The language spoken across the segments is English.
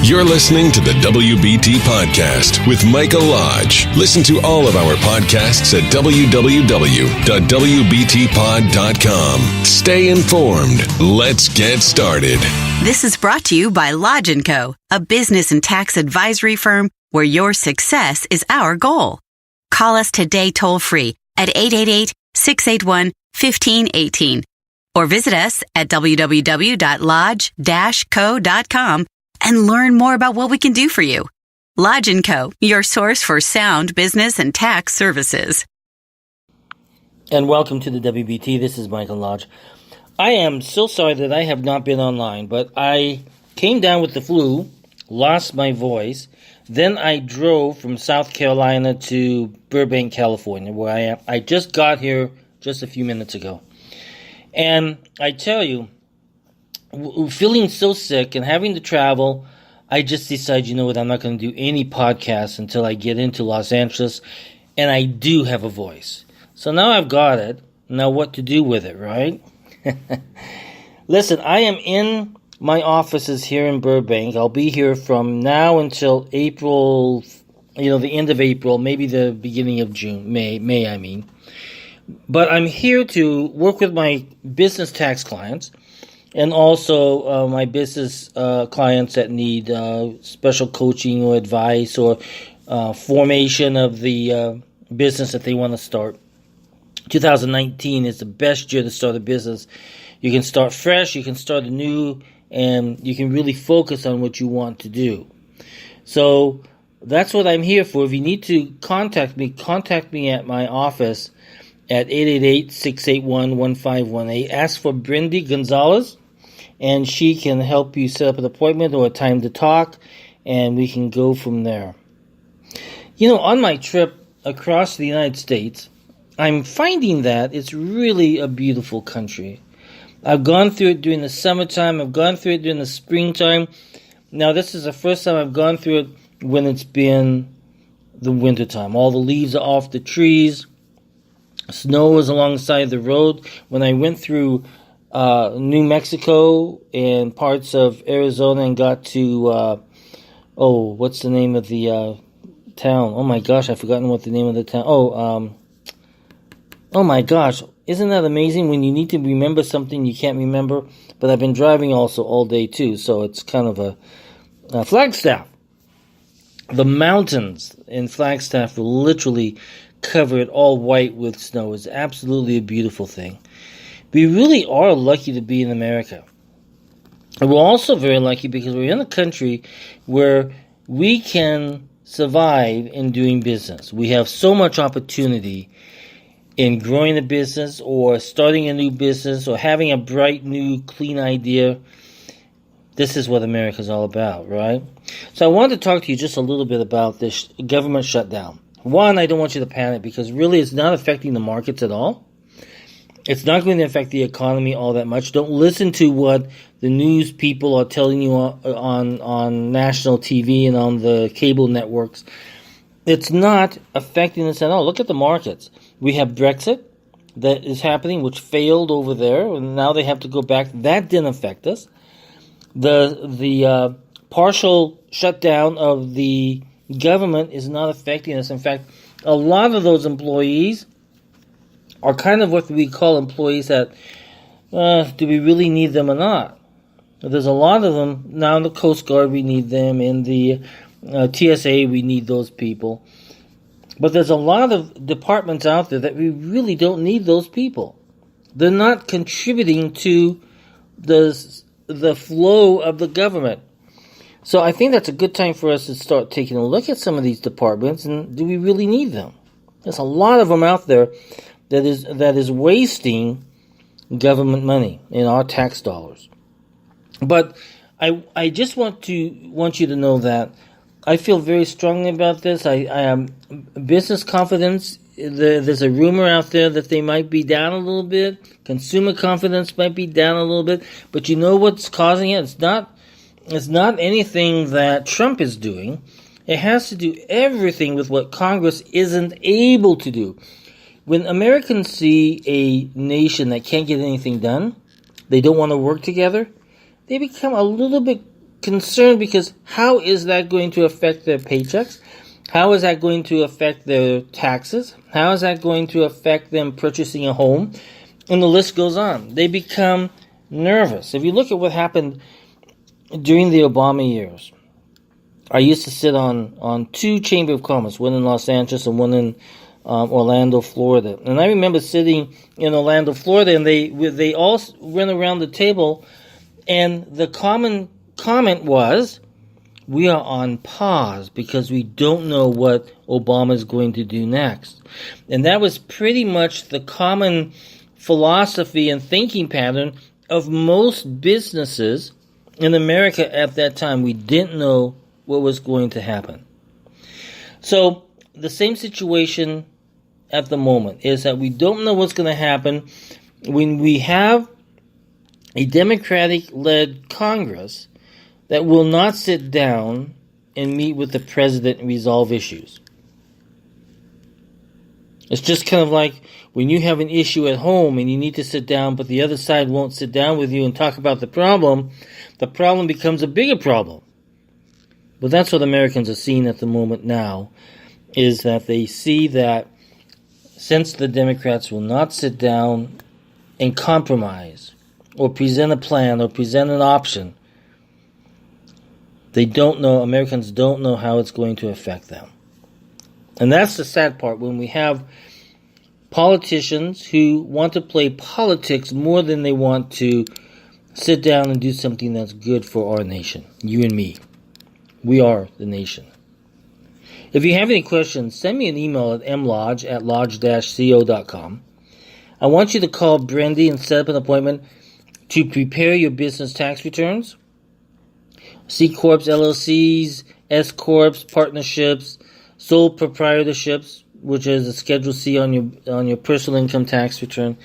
You're listening to the WBT Podcast with Michael Lodge. Listen to all of our podcasts at www.wbtpod.com. Stay informed. Let's get started. This is brought to you by Lodge & Co., a business and tax advisory firm where your success is our goal. Call us today toll-free at 888-681-1518 or visit us at www.lodge-co.com and learn more about what we can do for you. Lodge & Co., your source for sound business and tax services. And welcome to the WBT. This is Michael Lodge. I am so sorry that I have not been online, but I came down with the flu, lost my voice. Then I drove from South Carolina to Burbank, California, where I am. I just got here just a few minutes ago. And I tell you, feeling so sick and having to travel, I just decided, you know what, I'm not going to do any podcasts until I get into Los Angeles, and I do have a voice. So now I've got it. Now what to do with it, right? Listen, I am in my offices here in Burbank. I'll be here from now until April, the end of April, maybe the beginning of June, May I mean. But I'm here to work with my business tax clients and also my business clients that need special coaching or advice or formation of the business that they want to start. 2019 is the best year to start a business. You can start fresh, you can start anew, and you can really focus on what you want to do. So that's what I'm here for. If you need to contact me at my office at 888-681-1518. Ask for Brenndy Gonzalez, and she can help you set up an appointment or a time to talk, and we can go from there. On my trip across the United States, I'm finding that it's really a beautiful country. I've gone through it during the summertime. I've gone through it during the springtime. Now, this is the first time I've gone through it when it's been the wintertime. All the leaves are off the trees. Snow is alongside the road. When I went through New Mexico and parts of Arizona and got to, what's the name of the town? Oh my gosh, I've forgotten what the name of the town. Oh my gosh, isn't that amazing? When you need to remember something, you can't remember. But I've been driving also all day too, so it's kind of a Flagstaff. The mountains in Flagstaff will literally cover it all white with snow. It's absolutely a beautiful thing. We really are lucky to be in America. And we're also very lucky because we're in a country where we can survive in doing business. We have so much opportunity in growing a business or starting a new business or having a bright, new, clean idea. This is what America's all about, right? So I wanted to talk to you just a little bit about this government shutdown. One, I don't want you to panic because really it's not affecting the markets at all. It's not going to affect the economy all that much. Don't listen to what the news people are telling you on national TV and on the cable networks. It's not affecting us at all. Look at the markets. We have Brexit that is happening, which failed over there, and now they have to go back. That didn't affect us. The partial shutdown of the government is not affecting us. In fact, a lot of those employees are kind of what we call employees that, do we really need them or not? There's a lot of them. Now in the Coast Guard, we need them. In the TSA, we need those people. But there's a lot of departments out there that we really don't need those people. They're not contributing to the flow of the government. So I think that's a good time for us to start taking a look at some of these departments and do we really need them? There's a lot of them out there that is wasting government money in our tax dollars. But I just want you to know that I feel very strongly about this. I am business confidence. There's a rumor out there that they might be down a little bit. Consumer confidence might be down a little bit. But you know what's causing it? It's not anything that Trump is doing. It has to do everything with what Congress isn't able to do. When Americans see a nation that can't get anything done, they don't want to work together, they become a little bit concerned because how is that going to affect their paychecks? How is that going to affect their taxes? How is that going to affect them purchasing a home? And the list goes on. They become nervous. If you look at what happened during the Obama years, I used to sit on two Chamber of Commerce, one in Los Angeles and one in Orlando, Florida. And I remember sitting in Orlando, Florida, and they all went around the table, and the common comment was, we are on pause because we don't know what Obama is going to do next. And that was pretty much the common philosophy and thinking pattern of most businesses in America at that time. We didn't know what was going to happen. So the same situation at the moment is that we don't know what's going to happen when we have a Democratic-led Congress that will not sit down and meet with the president and resolve issues. It's just kind of like when you have an issue at home and you need to sit down, but the other side won't sit down with you and talk about the problem becomes a bigger problem. But that's what Americans are seeing at the moment now, is that they see that since the Democrats will not sit down and compromise or present a plan or present an option, Americans don't know how it's going to affect them. And that's the sad part, when we have politicians who want to play politics more than they want to sit down and do something that's good for our nation, you and me. We are the nation. If you have any questions, send me an email at mlodge@lodge-co.com. I want you to call Brenndy and set up an appointment to prepare your business tax returns. C Corps, LLCs, S Corps, partnerships, sole proprietorships, which is a Schedule C on your personal income tax return.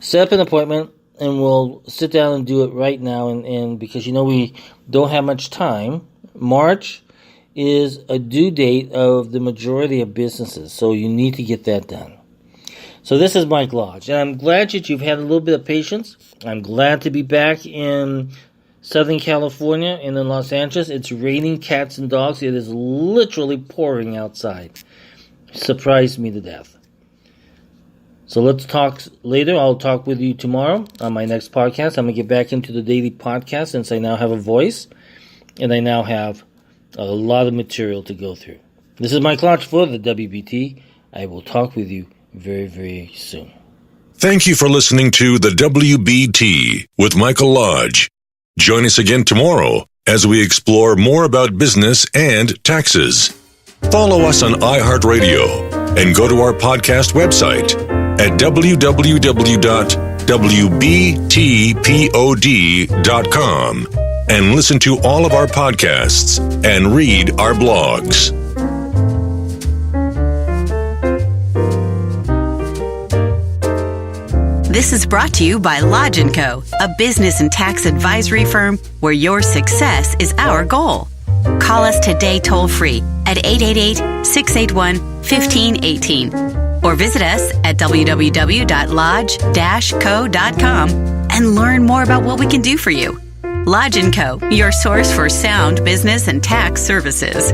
Set up an appointment, and we'll sit down and do it right now. And because we don't have much time, March is a due date of the majority of businesses, so you need to get that done. So this is Mike Lodge, and I'm glad that you've had a little bit of patience. I'm glad to be back in Southern California and in Los Angeles. It's raining cats and dogs. It is literally pouring outside. Surprised me to death. So let's talk later. I'll talk with you tomorrow on my next podcast. I'm going to get back into the daily podcast since I now have a voice and I now have a lot of material to go through. This is Mike Lodge for the WBT. I will talk with you very, very soon. Thank you for listening to the WBT with Michael Lodge. Join us again tomorrow as we explore more about business and taxes. Follow us on iHeartRadio and go to our podcast website at www.wbtpod.com and listen to all of our podcasts and read our blogs. This is brought to you by Lodge & Co., a business and tax advisory firm where your success is our goal. Call us today toll-free at 888-681-1518 or visit us at www.lodge-co.com and learn more about what we can do for you. Lodge & Co., your source for sound business and tax services.